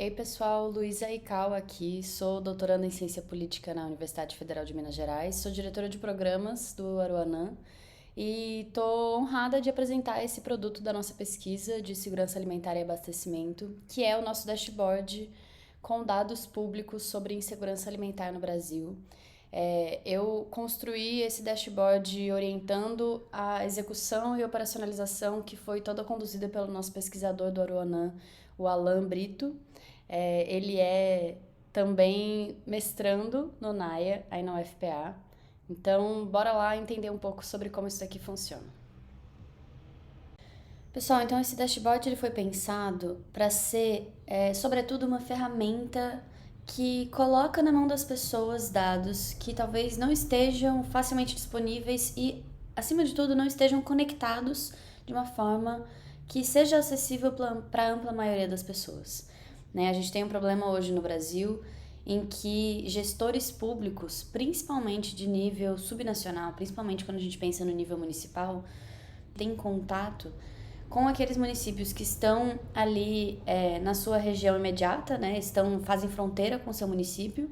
Ei pessoal, Luísa Ical aqui, sou doutoranda em Ciência Política na Universidade Federal de Minas Gerais, sou diretora de programas do Aruanã e estou honrada de apresentar esse produto da nossa pesquisa de segurança alimentar e abastecimento, que é o nosso dashboard com dados públicos sobre insegurança alimentar no Brasil. Eu construí esse dashboard orientando a execução e operacionalização que foi toda conduzida pelo nosso pesquisador do Aruanã, o Alan Brito. Ele é também mestrando no NAIA, aí na UFPA. Então, bora lá entender um pouco sobre como isso daqui funciona. Pessoal, então esse dashboard ele foi pensado para ser, sobretudo, uma ferramenta que coloca na mão das pessoas dados que talvez não estejam facilmente disponíveis e, acima de tudo, não estejam conectados de uma forma que seja acessível para a ampla maioria das pessoas. Né? A gente tem um problema hoje no Brasil em que gestores públicos, principalmente de nível subnacional, principalmente quando a gente pensa no nível municipal, têm contato com aqueles municípios que estão ali na sua região imediata, né? Fazem fronteira com o seu município,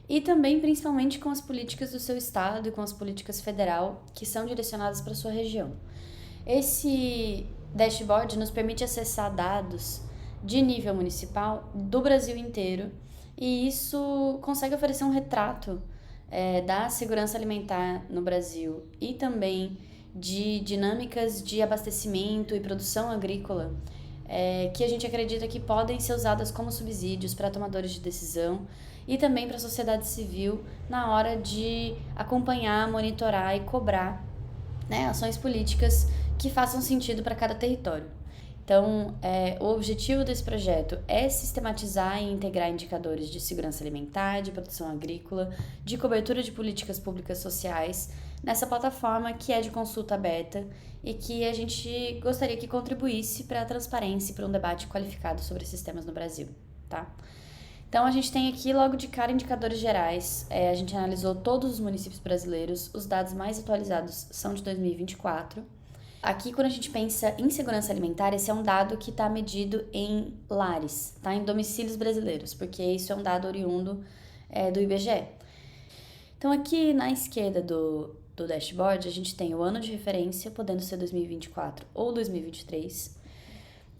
e também principalmente com as políticas do seu estado e com as políticas federal que são direcionadas para a sua região. Esse dashboard nos permite acessar dados de nível municipal do Brasil inteiro, e isso consegue oferecer um retrato da segurança alimentar no Brasil e também de dinâmicas de abastecimento e produção agrícola que a gente acredita que podem ser usadas como subsídios para tomadores de decisão e também para a sociedade civil na hora de acompanhar, monitorar e cobrar, né, ações políticas que façam sentido para cada território. Então, o objetivo desse projeto é sistematizar e integrar indicadores de segurança alimentar, de produção agrícola, de cobertura de políticas públicas sociais nessa plataforma que é de consulta aberta e que a gente gostaria que contribuísse para a transparência e para um debate qualificado sobre esses temas no Brasil, tá? Então, a gente tem aqui logo de cara indicadores gerais. A gente analisou todos os municípios brasileiros, os dados mais atualizados são de 2024. Aqui, quando a gente pensa em segurança alimentar, esse é um dado que está medido em lares, tá? Em domicílios brasileiros, porque isso é um dado oriundo do IBGE. Então, aqui na esquerda do dashboard, a gente tem o ano de referência, podendo ser 2024 ou 2023.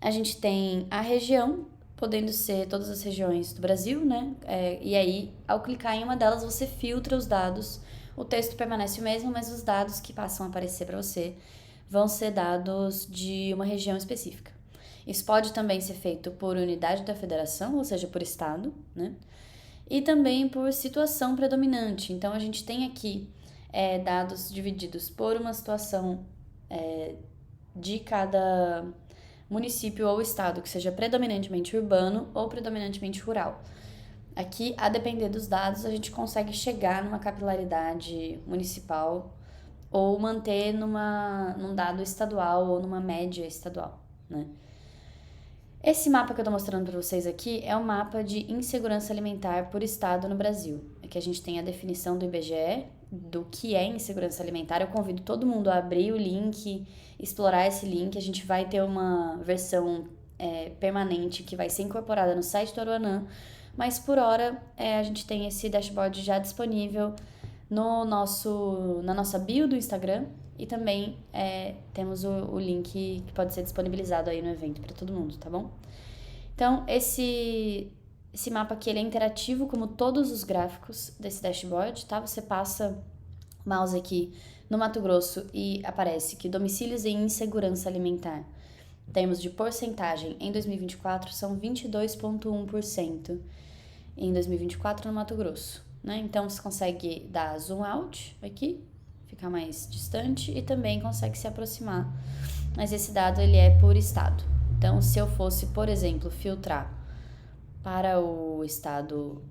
A gente tem a região, podendo ser todas as regiões do Brasil, né? E aí, ao clicar em uma delas, você filtra os dados. O texto permanece o mesmo, mas os dados que passam a aparecer para você vão ser dados de uma região específica. Isso pode também ser feito por unidade da federação, ou seja, por estado, né? E também por situação predominante. Então, a gente tem aqui dados divididos por uma situação de cada município ou estado que seja predominantemente urbano ou predominantemente rural. Aqui, a depender dos dados, a gente consegue chegar numa capilaridade municipal ou manter num dado estadual ou numa média estadual, né? Esse mapa que eu tô mostrando para vocês aqui é um mapa de insegurança alimentar por estado no Brasil. Aqui a gente tem a definição do IBGE do que é insegurança alimentar. Eu convido todo mundo a abrir o link, explorar esse link. A gente vai ter uma versão permanente que vai ser incorporada no site do Aruanã, mas por hora a gente tem esse dashboard já disponível na nossa bio do Instagram, e também temos o link que pode ser disponibilizado aí no evento para todo mundo, tá bom? Então, esse mapa aqui ele é interativo, como todos os gráficos desse dashboard, tá? Você passa o mouse aqui no Mato Grosso e aparece que domicílios em insegurança alimentar, temos de porcentagem em 2024, são 22,1% em 2024 no Mato Grosso, né? Então, você consegue dar zoom out aqui, ficar mais distante, e também consegue se aproximar. Mas esse dado ele é por estado. Então, se eu fosse, por exemplo, filtrar para o estado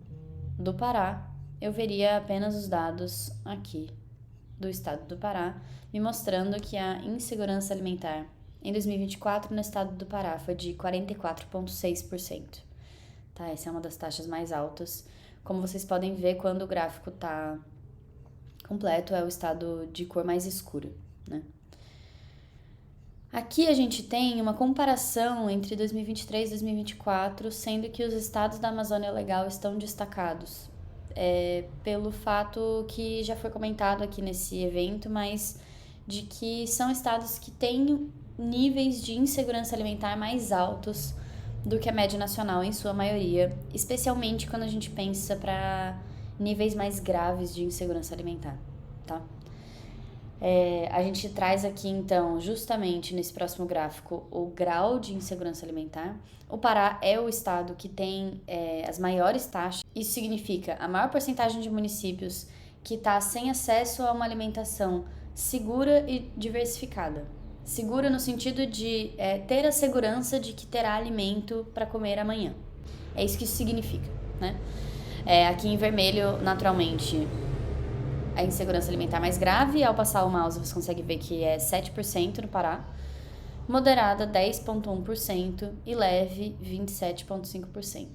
do Pará, eu veria apenas os dados aqui do estado do Pará, me mostrando que a insegurança alimentar em 2024 no estado do Pará foi de 44,6%. Tá? Essa é uma das taxas mais altas. Como vocês podem ver, quando o gráfico está completo, é o estado de cor mais escura, né? Aqui a gente tem uma comparação entre 2023 e 2024, sendo que os estados da Amazônia Legal estão destacados. Pelo fato que já foi comentado aqui nesse evento, mas de que são estados que têm níveis de insegurança alimentar mais altos do que a média nacional em sua maioria, especialmente quando a gente pensa para níveis mais graves de insegurança alimentar, tá? A gente traz aqui, então, justamente nesse próximo gráfico, o grau de insegurança alimentar. O Pará é o estado que tem as maiores taxas. Isso significa a maior porcentagem de municípios que está sem acesso a uma alimentação segura e diversificada. Segura no sentido de ter a segurança de que terá alimento para comer amanhã. É isso que isso significa, né? Aqui em vermelho, naturalmente, a insegurança alimentar mais grave, ao passar o mouse você consegue ver que é 7% no Pará, moderada 10,1% e leve 27,5%.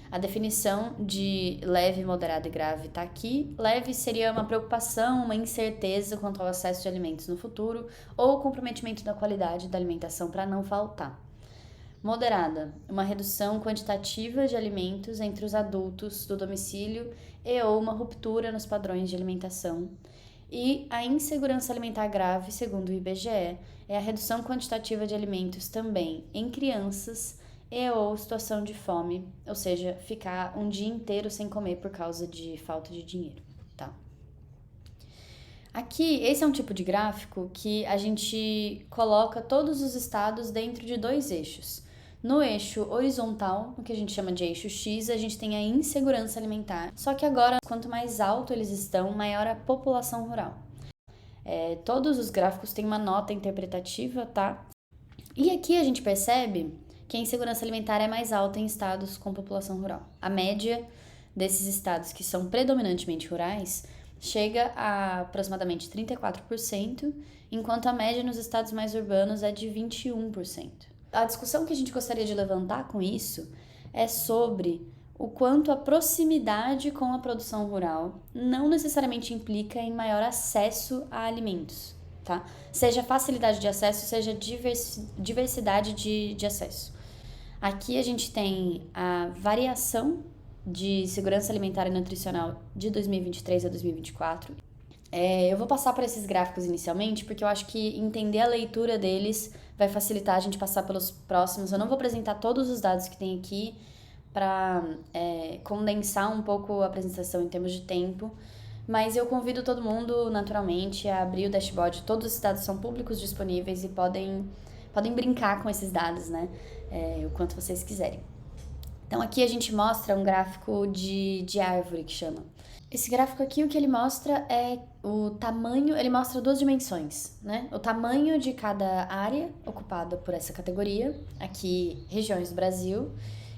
A definição de leve, moderado e grave está aqui. Leve seria uma preocupação, uma incerteza quanto ao acesso de alimentos no futuro ou comprometimento da qualidade da alimentação para não faltar. Moderada, uma redução quantitativa de alimentos entre os adultos do domicílio e ou uma ruptura nos padrões de alimentação. E a insegurança alimentar grave, segundo o IBGE, é a redução quantitativa de alimentos também em crianças e ou situação de fome, ou seja, ficar um dia inteiro sem comer por causa de falta de dinheiro, tá? Aqui, esse é um tipo de gráfico que a gente coloca todos os estados dentro de dois eixos. No eixo horizontal, o que a gente chama de eixo X, a gente tem a insegurança alimentar. Só que agora, quanto mais alto eles estão, maior a população rural. Todos os gráficos têm uma nota interpretativa, tá? E aqui a gente percebe que a insegurança alimentar é mais alta em estados com população rural. A média desses estados que são predominantemente rurais chega a aproximadamente 34%, enquanto a média nos estados mais urbanos é de 21%. A discussão que a gente gostaria de levantar com isso é sobre o quanto a proximidade com a produção rural não necessariamente implica em maior acesso a alimentos, tá? Seja facilidade de acesso, seja diversidade de acesso. Aqui a gente tem a variação de segurança alimentar e nutricional de 2023 a 2024. Eu vou passar por esses gráficos inicialmente, porque eu acho que entender a leitura deles vai facilitar a gente passar pelos próximos. Eu não vou apresentar todos os dados que tem aqui para condensar um pouco a apresentação em termos de tempo, mas eu convido todo mundo, naturalmente, a abrir o dashboard. Todos os dados são públicos, disponíveis e podem brincar com esses dados, né? O quanto vocês quiserem. Então aqui a gente mostra um gráfico de árvore, que chama. Esse gráfico aqui, o que ele mostra é o tamanho, ele mostra duas dimensões, né? O tamanho de cada área ocupada por essa categoria, aqui regiões do Brasil,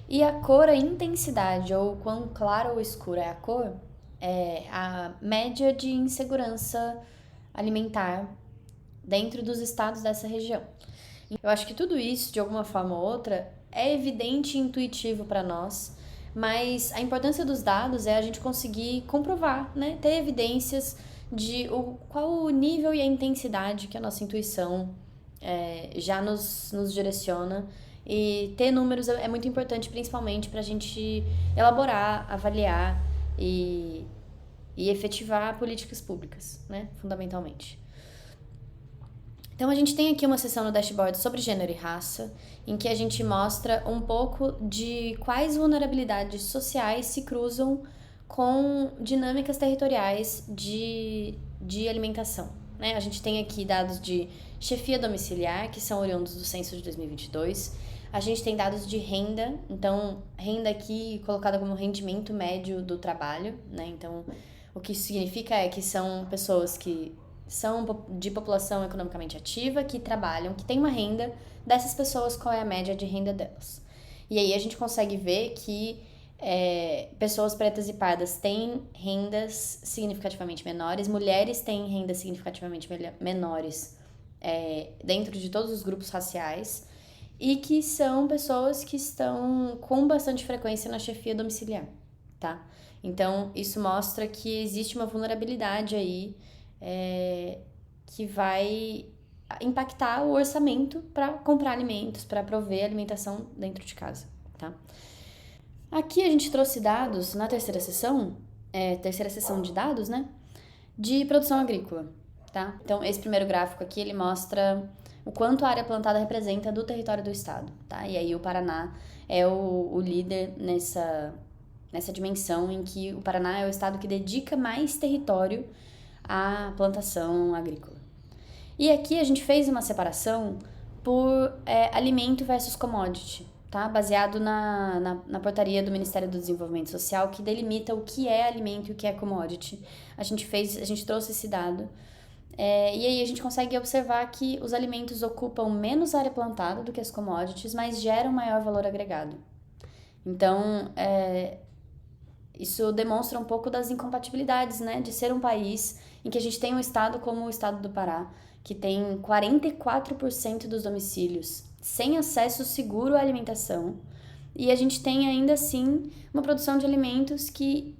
e a cor, a intensidade, ou quão clara ou escura é a cor, é a média de insegurança alimentar dentro dos estados dessa região. Eu acho que tudo isso, de alguma forma ou outra, é evidente e intuitivo para nós, mas a importância dos dados é a gente conseguir comprovar, né? Ter evidências de qual o nível e a intensidade que a nossa intuição já nos direciona. E ter números é muito importante, principalmente para a gente elaborar, avaliar e efetivar políticas públicas, né? Fundamentalmente. Então, a gente tem aqui uma seção no dashboard sobre gênero e raça, em que a gente mostra um pouco de quais vulnerabilidades sociais se cruzam com dinâmicas territoriais de alimentação, né? A gente tem aqui dados de chefia domiciliar, que são oriundos do censo de 2022. A gente tem dados de renda, então, renda aqui colocada como rendimento médio do trabalho, né? Então, o que isso significa é que são pessoas que são de população economicamente ativa, que trabalham, que têm uma renda. Dessas pessoas, qual é a média de renda delas? E aí a gente consegue ver que pessoas pretas e pardas têm rendas significativamente menores, mulheres têm rendas significativamente menores dentro de todos os grupos raciais, e que são pessoas que estão com bastante frequência na chefia domiciliar, tá? Então, isso mostra que existe uma vulnerabilidade aí que vai impactar o orçamento para comprar alimentos, para prover alimentação dentro de casa, tá? Aqui a gente trouxe dados na terceira sessão de dados, né, de produção agrícola, tá? Então, esse primeiro gráfico aqui, ele mostra o quanto a área plantada representa do território do estado, tá? E aí o Paraná é o líder nessa dimensão em que o Paraná é o estado que dedica mais território à plantação agrícola. E aqui a gente fez uma separação por alimento versus commodity, tá? Baseado na portaria do Ministério do Desenvolvimento Social, que delimita o que é alimento e o que é commodity. A gente trouxe esse dado. E aí a gente consegue observar que os alimentos ocupam menos área plantada do que as commodities, mas geram maior valor agregado. Então, isso demonstra um pouco das incompatibilidades, né, de ser um país em que a gente tem um estado como o estado do Pará, que tem 44% dos domicílios sem acesso seguro à alimentação, e a gente tem ainda assim uma produção de alimentos que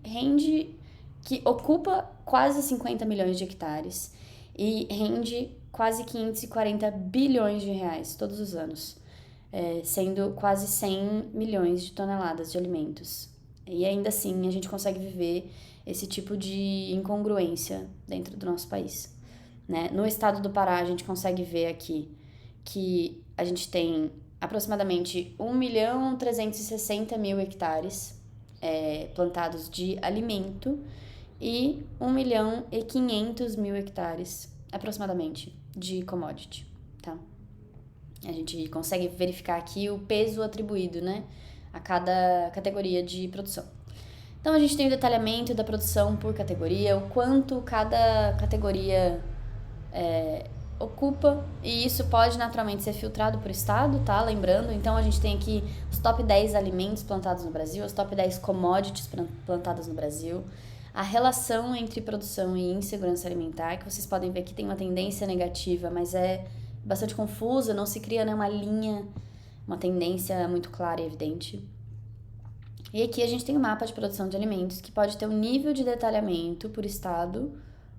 ocupa quase 50 milhões de hectares e rende quase 540 bilhões de reais todos os anos, sendo quase 100 milhões de toneladas de alimentos. E ainda assim a gente consegue viver esse tipo de incongruência dentro do nosso país, né? No estado do Pará a gente consegue ver aqui que a gente tem aproximadamente 1.360.000 hectares plantados de alimento e 1.500.000 hectares aproximadamente de commodity, tá? A gente consegue verificar aqui o peso atribuído, né, a cada categoria de produção. Então a gente tem o detalhamento da produção por categoria, o quanto cada categoria ocupa, e isso pode naturalmente ser filtrado por estado, tá? Lembrando, então a gente tem aqui os top 10 alimentos plantados no Brasil, as top 10 commodities plantadas no Brasil, a relação entre produção e insegurança alimentar, que vocês podem ver que tem uma tendência negativa, mas é bastante confusa, não se cria, né, uma linha, uma tendência muito clara e evidente. E aqui a gente tem o mapa de produção de alimentos, que pode ter um nível de detalhamento por estado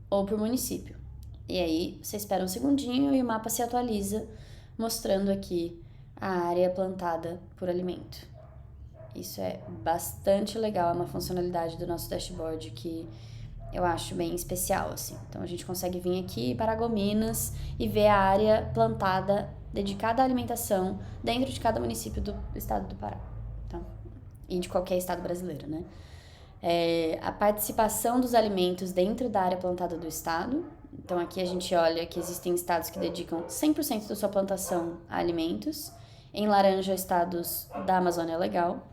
ou por município. E aí você espera um segundinho e o mapa se atualiza, mostrando aqui a área plantada por alimento. Isso é bastante legal, é uma funcionalidade do nosso dashboard que eu acho bem especial, assim. Então a gente consegue vir aqui para Paragominas e ver a área plantada dedicada à alimentação dentro de cada município do estado do Pará, tá? E de qualquer estado brasileiro, né? A participação dos alimentos dentro da área plantada do estado. Então aqui a gente olha que existem estados que dedicam 100% da sua plantação a alimentos. Em laranja, estados da Amazônia Legal.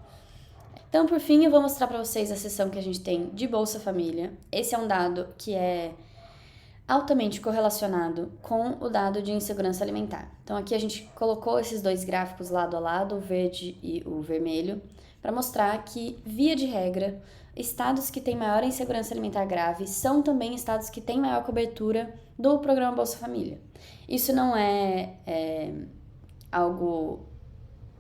Então, por fim, eu vou mostrar para vocês a seção que a gente tem de Bolsa Família. Esse é um dado que é altamente correlacionado com o dado de insegurança alimentar. Então, aqui a gente colocou esses dois gráficos lado a lado, o verde e o vermelho, para mostrar que, via de regra, estados que têm maior insegurança alimentar grave são também estados que têm maior cobertura do programa Bolsa Família. Isso não é algo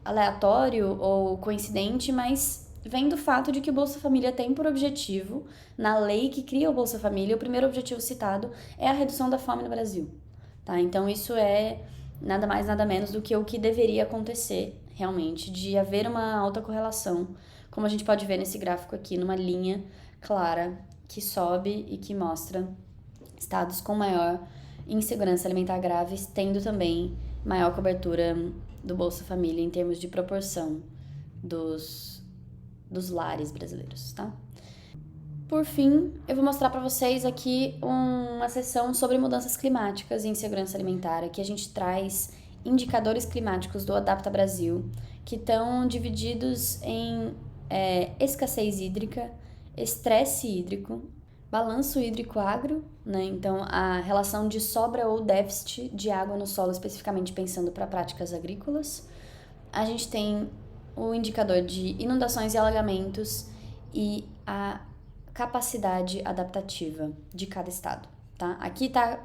aleatório ou coincidente, mas vem do fato de que o Bolsa Família tem por objetivo, na lei que cria o Bolsa Família, o primeiro objetivo citado é a redução da fome no Brasil, tá? Então isso é nada mais, nada menos do que o que deveria acontecer realmente, de haver uma alta correlação, como a gente pode ver nesse gráfico aqui, numa linha clara que sobe e que mostra estados com maior insegurança alimentar graves, tendo também maior cobertura do Bolsa Família em termos de proporção dos lares brasileiros, tá? Por fim, eu vou mostrar para vocês aqui uma seção sobre mudanças climáticas e insegurança alimentar. Aqui a gente traz indicadores climáticos do Adapta Brasil, que estão divididos em escassez hídrica, estresse hídrico, balanço hídrico agro, né? Então a relação de sobra ou déficit de água no solo, especificamente pensando para práticas agrícolas. A gente tem o indicador de inundações e alagamentos e a capacidade adaptativa de cada estado, tá? Aqui tá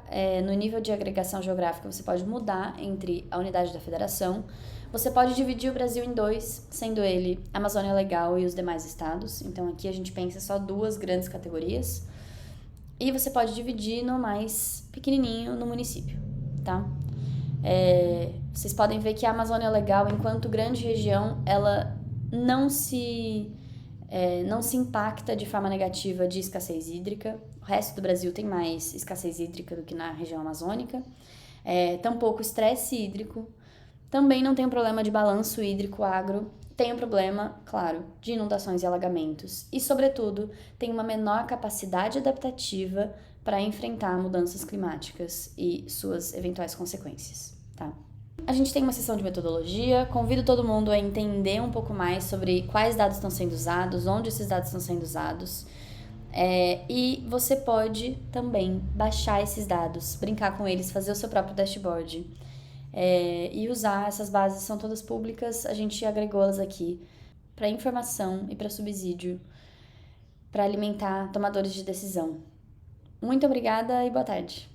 no nível de agregação geográfica, você pode mudar entre a unidade da federação, você pode dividir o Brasil em dois, sendo ele Amazônia Legal e os demais estados, então aqui a gente pensa só duas grandes categorias, e você pode dividir no mais pequenininho no município, tá? Vocês podem ver que a Amazônia Legal, enquanto grande região, ela não se, não se impacta de forma negativa de escassez hídrica. O resto do Brasil tem mais escassez hídrica do que na região amazônica. Tampouco estresse hídrico. Também não tem um problema de balanço hídrico agro. Tem um problema, claro, de inundações e alagamentos. E, sobretudo, tem uma menor capacidade adaptativa para enfrentar mudanças climáticas e suas eventuais consequências, tá? A gente tem uma sessão de metodologia, convido todo mundo a entender um pouco mais sobre quais dados estão sendo usados, onde esses dados estão sendo usados. E você pode também baixar esses dados, brincar com eles, fazer o seu próprio dashboard. E usar essas bases, são todas públicas, a gente agregou-las aqui para informação e para subsídio, para alimentar tomadores de decisão. Muito obrigada e boa tarde.